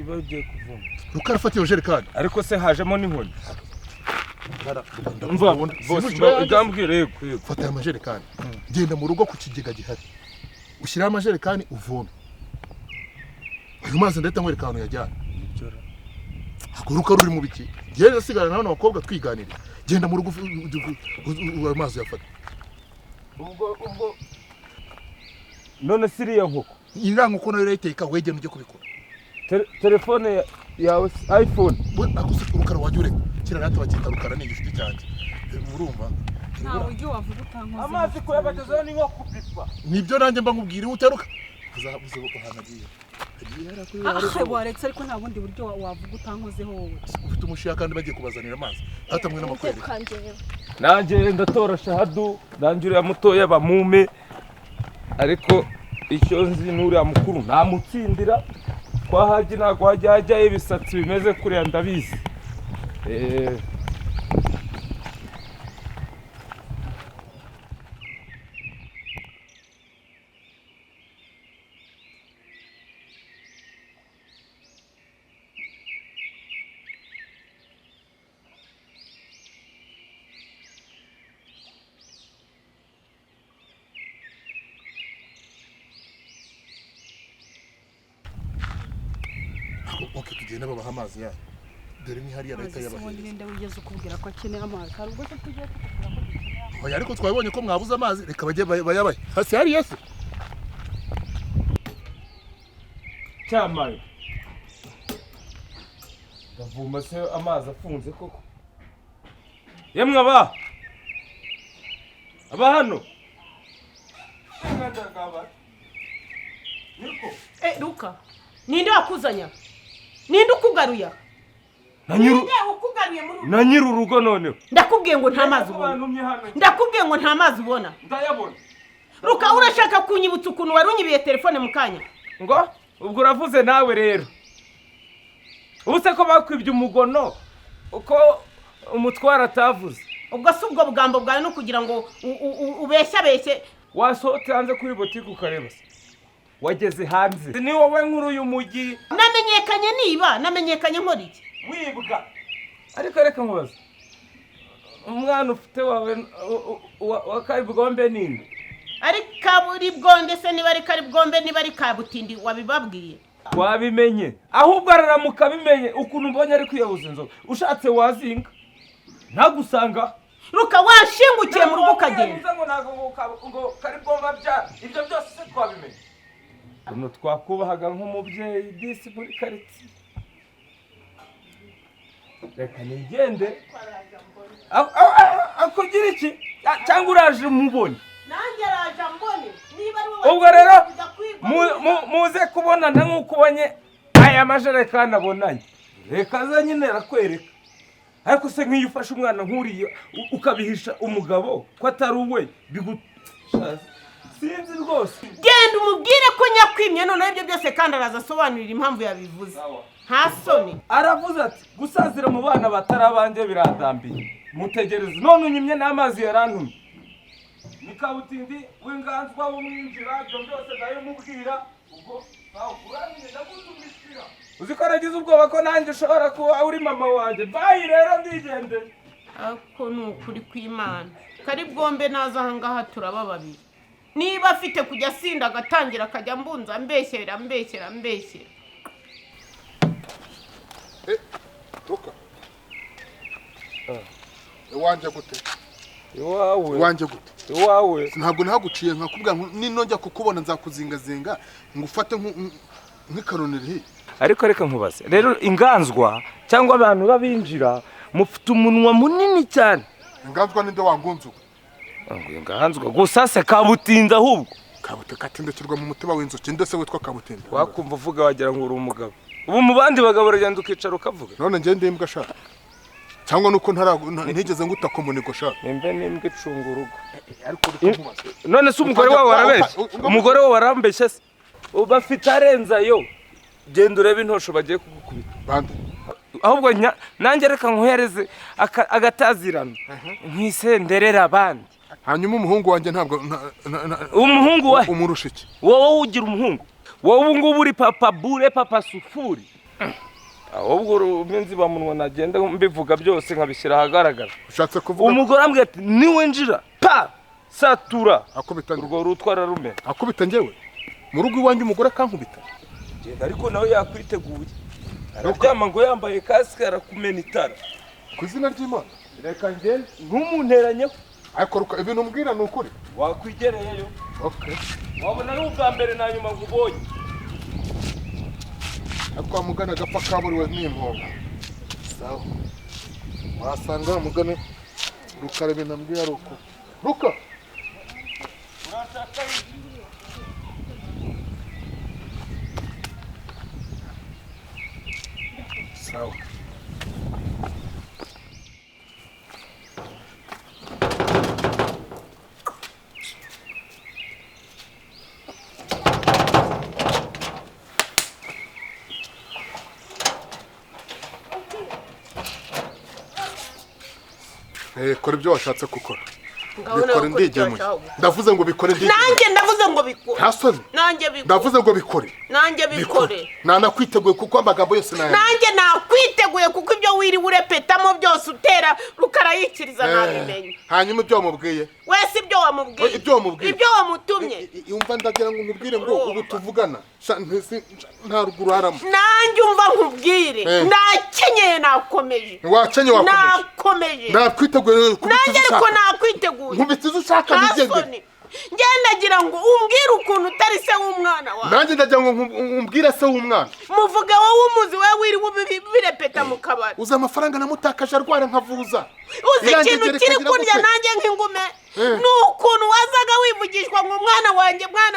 bagiye kuvoma. Rukara fata iyo jerekani. Ariko se hajemo n'inkoni. Umva bose igambwire yego. Fata aya majerekani. Genda mu rugo ku kigega gihari. Ushyira amajerekani uvome. Uyu mazi ndahita nkwereka ahantu yajyana. Haguruka ruri mu biki. Genda sigara nawe n'abakobwa twiganira. Genda mu rugo amazi yafata. Ubwo none siriya nkoko. Iriya nkoko nayo irayiteka wegenda ujye kubikora. Telefone yawe iPhone. Akuse Rukara wajya ureka. Kira natwe bakita Rukara ni igifite cyanjye. Urumva? Ntawe ujye wavuga utankoze. Amazi ko yabagezeho ni nko kupitwa. Nibyo nanjye mba nkubwira utaruka. Uzabuze uko hanagiye. Waretse ariko nta bundi buryo wavuga utankozeho wowe. Ufite umushiya kandi bagiye kubazanira amazi. Hatamwe n'amakwere. Nanjye ndatora shahadu, nanjye mutoya bamume. Ariko icyo nzi nuriya mukuru namutsindira. Kwa haji nagwa hajya ibisatsi bimeze kuriya ndabizi. Okay, tugenda babaha amazi ya. Dore ni hariya leta y'abahinzi. Ninde wigeze ukubwira ko akeneye amazi? Hari ubwo tugiye kukubwira ko dukeneye. Oya ariko twabonye ko mwabuze amazi reka bajye bayabaye. Hasi hari yese. Cyamaye. Ndavuma se amazi afunze koko. Yemwe aba hano. Luka, ninde wakuzanya? Ninde ukugaruya? Na nyiru urugo noneho. Ndakubwiye ngo nta mazi ubona. Ndakubwiye ngo nta mazi ubona. Ndayabona. Luka, urashaka kunyibutsa ukuntu wari unyibiye telefone mu kanya? Ngo ubwo uravuze nawe rero. Ubuse ko bakwibye umugono uko umutwara atavuze. Ubwo si ubwo bugambo bwawe no kugira ngo ubeshye. Wasohote hanze kuri botike ukareba se. Wageze hanze. Ni wowe nkuru y'umujyi. Namenyekanye nkora iki? Wibwa. Ariko reka nkubaza. Umwana ufite wawe wa Karibwombe ninde? Ari Karibwombe se niba ari Karibwombe niba ari Kabutindi wabibabwiye? Wabimenye. Ahubwo araramuka bimenye ukuntu mbonye ari kwiyabuza inzoga. Ushatse wazinga. Ntagusanga. Luka, washingukiye mu rugo ukagenda. Ngo Karibwombe bya ibyo byose se twabimenye. Uno twakubahaga nk'umubyeyi disi muri karitsiye. Reka nigende. Akugira iki? Cyangwa uraje mubone? Nanjye raje mbone. Niba ari wowe. Ubwo rero muze kubonana nk'uko ubonye aya majerekani abonanye. Reka za nyine rakwereka. Ariko se nk'iyo ufashe umwana nk'uriya ukabihisha umugabo ko atari uwe bigushaza. Sinzi rwose. Genda umubwire ko nyakwimye none ibyo byose kandi araza asobanurira impamvu yabivuze. Nta soni. Aravuze ati gusazira mu bana batarabanje biradambiye. Mutegereze none unyimye n'amazi yarantumye. Ni Kabutindi w'inganzwa w'umwinjira byo byose ndayo mubwira ubwo urangije ndagusumishira. Uziko aragize ubwoba ko nanjye ushobora kuba uri mama wanjye. Bayi rero ndigende. Ako ni ukuri kw'Imana. Karibwombe naza aha ngaha turaba babiri. Niba afite kujya sinda agatangira akajya mbunza mbeshyera. Ruka. Iwanje gute? Iwawe. Iwanje gute? Iwawe. Ntabwo nahaguciye nkakubwira nino njya kukubona nzakuzingazinga ngufate nk'ikaroneri. Ariko reka nkubaze. Rero inganzwa cyangwa abantu babinjira mufite umunwa munini cyane. Inganzwa ninde wangunzu? Inganzwa gusa se Kabutinda ahubwo. Kabutindekirwa mu mutima w'inzuki ndetse witwa Kabutinda. Wakumva uvuga wagira ngo uri umugabo. Ubu mu bandi bagabo ragenda ukicara ukavuga. None nje ndimbwa shaka. Cyangwa nuko ntigeze ngutako munigo shaka. Imbe nimbwa icunga urugo. Ariko none se umugore wawe warabeshye. Umugore wawe warambeshye se. Bafite arenzayo. Genda urebe intosho bagiye kugukubita. Bande. Ahubwo nanjye reka nkuhereze agatazirano. Nkwisenderera abandi. Hanyuma umuhungu wanjye ntabwo umuhungu wa umurusha iki? Wowe ugira umuhungu. Wowe ngubu uri papa bure papa sufuri. ahubwo uruminzi bamunwa nagenda mbivuga byose nkabishyira ahagaragara. ushatse kuvuga Umugore ambwira ati niwinjira pa satura akubita urwo rutwara rume. akubita njyewe mu rugo iwanjye umugore akankubita Genda ariko nawe yakwiteguye. Araryama ngo yambaye kasike arakumena itara. ku izina ry'Imana. Reka ngende ntumunteranyeho. ariko ruka ibintu umbwira ni ukuri. Wakwigereyeyo. Okay. Wabona ari ubwa mbere na nyuma ngubonye. Akwa mugana gapfa kaburiwe n'impongo. Sawa. Wasanga mugane rukarebe nambwira ruko. Ruka. Urashaka sawa. Kora ibyo washatse gukora. Bikore ndigemuye. Ndavuze ngo bikore ndigemuye. Nanjye ndavuze ngo bikore. Hasoni. Nanjye bikore. Ndavuze ngo bikore. Nanjye bikore. Nanakwiteguye kuko amagambo yose nayo. Nanjye nakwiteguye kuko ibyo wiri urepetamo byose utera rukarayikiriza nabimenye. Hanyuma ibyo wamubwiye. Wese ibyo wamubwiye. Ibyo wamubwiye. Ibyo wamutumye. Yumva ndagira ngo nkubwire ngo ubu tuvugana. Nta ruguru haramo. Nanjye umva nkubwire. Nakenyeye nakomeje. Wakenye wakomeje. Nakomeje. Nakwiteguye kubitiza. Nanjye ariko nakwiteguye. Nkubitiza ushaka nigende. Ngendagira ngo umbwire ukuntu utari se w'umwana wawe. Nanjye ndagira ngo umbwire se w'umwana. Muvuge wowe umuzi wewe wiri birepeta mu kabari. Uza amafaranga namutakaje arwara nkavuza. Uzi ikintu kiri kurya nanjye nk'ingume. Nukuntu wazaga wivugishwa ngo mwana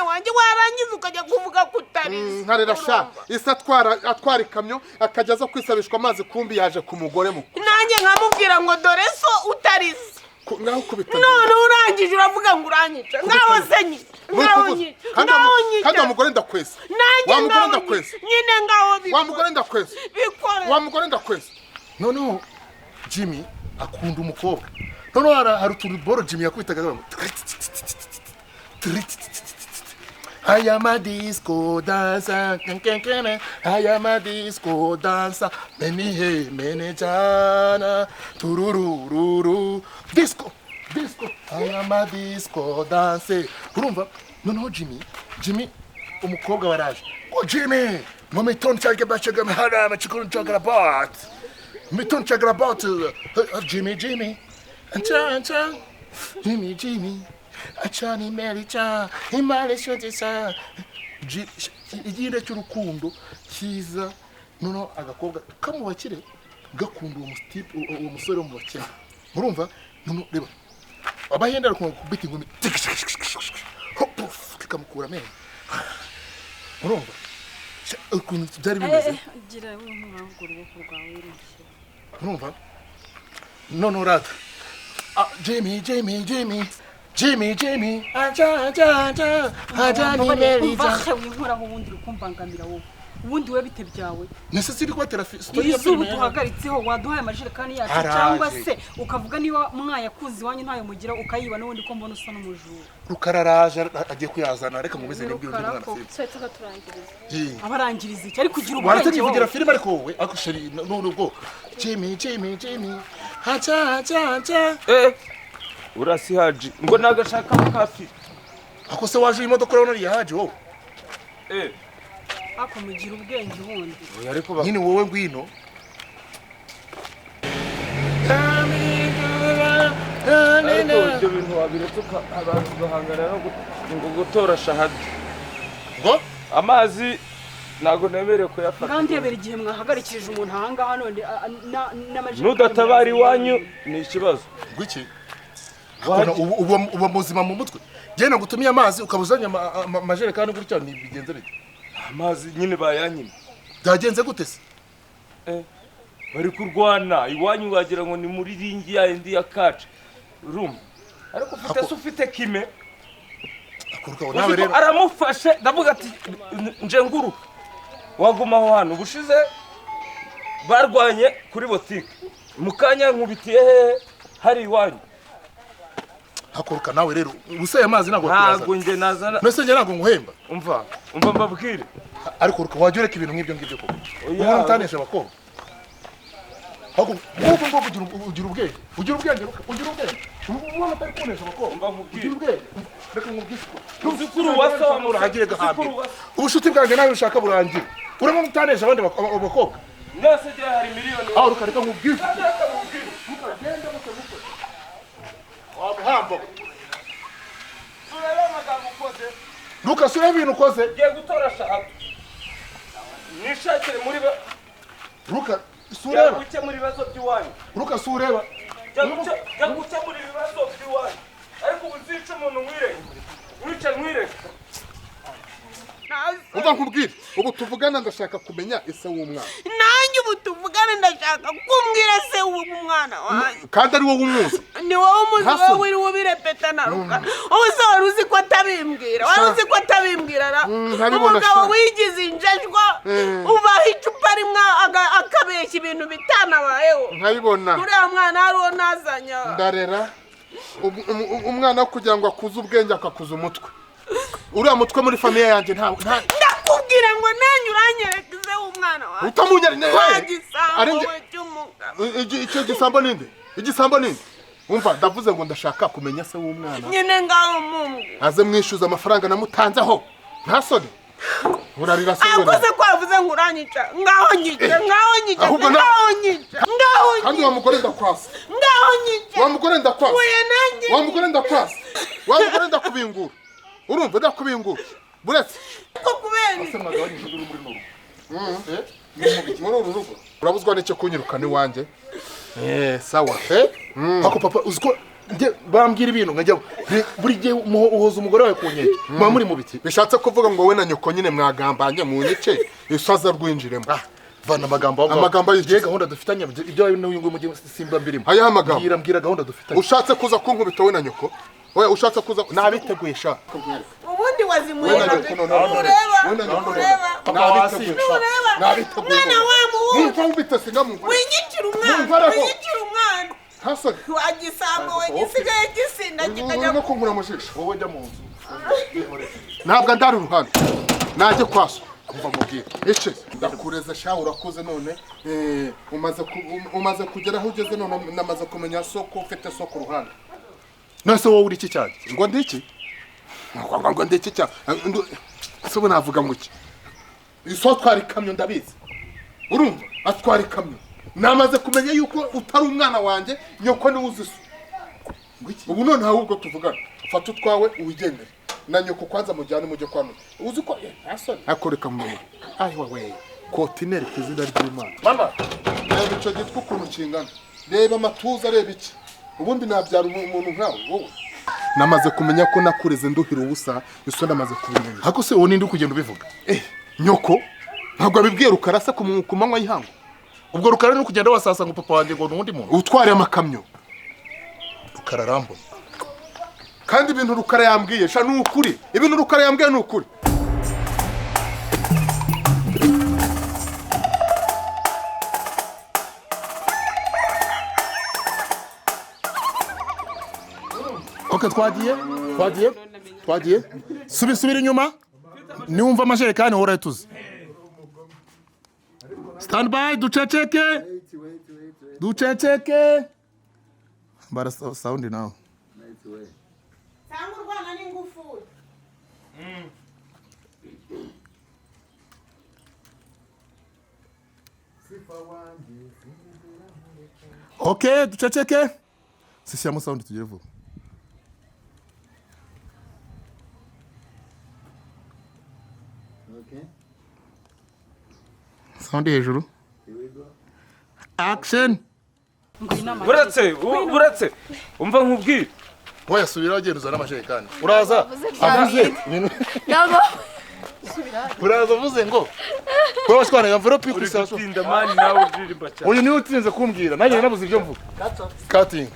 wanjye warangiza ukajya kuvuga kutari. Nkarera sha isa atwara ikamyo akajya zo kwisabishwa amazi kumbi yaje ku mugore mu. Nanjye nkamubwira ngo dore so utarize. Ngaho kubita. None urangije uravuga ngo uranyica. Ngaho senyi. Ngaho nyica. Kandi umugore ndakwesa. Nanjye ngaho ndakwesa. Nyine ngaho bikore. Wa mugore ndakwesa. Bikore. Wa mugore ndakwesa. Noneho Jimmy akunda umukobwa. Noneho hari uturuboro Jimmy yakwitaga ngo I am a disco dancer, I am a disco dancer, many jana, turururu, disco, I am a disco dancer. Urumva? Noneho Jimmy, umukobwa waraje. Oh Jimmy, mami tonchaga bachaga mhara machikuru chagrabat. Miton chagrabat, Jimmy, ancha, Jimmy. Achani mericha imale shote sa igire cy'urukundo kiza nono agakobwa kamubakire gakunda uwo musore mu bakene murumva nono reba abahendera ku biti ngumi hop kikamukura men murumva ukuntu byari bimeze gira nk'urangurwa kurwawe murumva nono rata Jimmy, aja ni meriza. Mvahe winkoraho ubundi rukumbangamira wowe. Ubundi we bite byawe. Nese siri kwa story ya filime. Izubu duhagaritseho waduhaye amajerekani yacu cyangwa se ukavuga niba mwayakuzi wanyu ntayo mugira ukayiba n'ubundi ko mbona usa n'umujura. Rukararaje agiye kuyazana reka mubeze n'ibyo mwana filime. Twese tugaturangiriza. Abarangiriza iki ariko kugira ubwenge. Waretse kugira filime ariko wowe akusheri n'ubwo. Jimmy. Aja. Urasi haji ngo nagashaka kafi. Ako se waje imodoka urabona ari haji wowe. Ako mugira ubwenge ubundi. Ariko nyine wowe ngwino. Ibyo bintu wabiretse abantu bahangana no gutora shahada. Ngo amazi nago nemere ko yafata. Kandi yabera igihe mwahagarikirije umuntu ahangaha none n'amajerekani. Nudatabari wanyu ni ikibazo. Gwiki? Uba muzima mu mutwe. Genda gutumye amazi ukabuzanya amajerekani gutya ni bigenze bite? Amazi nyine bayanyine. Byagenze gute se? Bari kurwana iwanyu wagira ngo ni muri ringi ya indi ya kaca. Room. Ariko ufite kime. Akuruka nawe rero. Aramufashe ndavuga ati nje nguru. Wagumaho hano ubushize barwanye kuri botike. Mukanya nkubitiye hari iwanyu. Hakuruka nawe rero ubuseye amazi nago kuyaza. Ntago nge nazana. Nese nge nago nguhemba. Umva mbabwire. ariko wajya ureka ibintu nk'ibyo ngibyo koko Oya. umuntu utanesha abakobwa ahubwo ugira ubwenge umuntu atari kunesha abakobwa Umva nkubwire. ugira ubwenge reka nkubwire Uzikuru wasa wa urahagire gahambire Uzikuru wasa. ubushuti bwanjye nawe ushaka burangira urimo utanesha abandi bakobwa Nese je hari miliyoni. aho reka nkubwire Reka nkubwire. wamuhambo Urebe amagambo ukoze. Lucas urebe ibintu ukoze Ngiye gutora shahada. Nishakire muri ba. Lucas Jya sureba gukemura ibibazo by'iwanyu. Lucas ureba Jya gukemura ibibazo by'iwanyu. Ariko ubu nzica umuntu mwireke. umva nkubwire ubu tuvugana ndashaka kumenya ese w'umwana nanjye ubu tuvugane ndashaka kumbwira se w'umwana wanjye kandi ari wowe umuzi ni wowe umuzi Ntaso. wowe wiri ubirepeta na ruka ubu se wari uzi ko atabimbwira wari uzi ko atabimbwira ra ntabibona umugabo sha. wigize injajwa ubaha icupa rimwe akabeshya ibintu bitanabayeho nkabibona uriya mwana hari uwo nazanye ndarera umwana wo kugira ngo akuze ubwenge akakuza umutwe uriya mutwe muri famiye yanjye nta ndakubwira ngo nanjye uranyereka ize w'umwana wanjye utamunyerine wagisambo we cy'umugabo icyo gisambo ninde umva ndavuze ngo ndashaka kumenya se w'umwana nyine ngaho mumbwe aze mwishyuza amafaranga namutanzeho nta soni urarira se akoze ko yavuze ngo uranyica ngaho nyica Ahubwo kandi wa mugore ndakwasa wa mugore ndakwasa wa mugore ndakwasa wa mugore ndakubingura urumva ndakubingura buretse ko kubera ase mwagabanyije uri muri muri uru rugo urabuzwa n'icyo kunyirukana iwanjye sawa ako papa uziko bambwira ibintu nkajya buri gihe uhoza umugore wawe ku nkeke muba muri mu biti bishatse kuvuga ngo we na nyoko nyine mwagambanye mu nkeke isaza rwinjiremo vana amagambo y'igihe gahunda dufitanye ibyo n'uyu nguyu mugiye simba mbirimo aya amagambo mbwira gahunda dufitanye ushatse kuza kunkubita we na nyoko oya ushatse kuza nabiteguye sha ubundi wazimuye umwana hasoni wagisambo we gisigaye gisinda kikajya no kunkura amushisha wowe jya mu nzu ntabwo ndari uruhande najye kwaso kumva mubwira ece ndakureza sha urakoze none umaze kugera aho ugeze none namaze kumenya soko ufite soko uruhande nase wowe uri iki cyane ngo ndiki ngo ndiki cyane se navuga ngo iki iso twari kamyo ndabizi urumva atwari kamyo namaze kumenya yuko utari umwana wanjye nyoko ni uziso ubu none hawe ubwo tuvugana fata utwawe uwigendere na nyoko kwanza mujyane mujye kwano uzi ko asoni akoreka mu ayi wawe kotineri kizina ry'Imana mama reba icyo gitwa ukuntu kingana reba amatuza reba iki ubundi nabyara umuntu nkawe wowe namaze kumenya ko nakureze nduhira ubusa iso namaze kubimenya hako se wowe ninde ukugenda ubivuga nyoko ntabwo abibwiye rukarasa ku manywa y'ihangu ubwo rukara no kugenda wasasa ngo papa wanjye ngo nundi muntu utware amakamyo rukara rambo kandi ibintu rukara yambwiye sha n'ukuri ibintu rukara yambwiye n'ukuri twagiye subira inyuma niwumva amajerekani wowe urayituze stand by duceceke bara sound now cyangwa urwana n'ingufuri okay duceceke sishyamo sound tugire vuba sound hejuru action buretse umva nkubwire wowe subira wagenda uzana amajerekani uraza avuze uraza uvuze ngo wowe shwana envelope ikusaso utinda mani nawe uririmba cyane uyu niwe utinze kumbwira nanjye nabuze ibyo mvuga cutting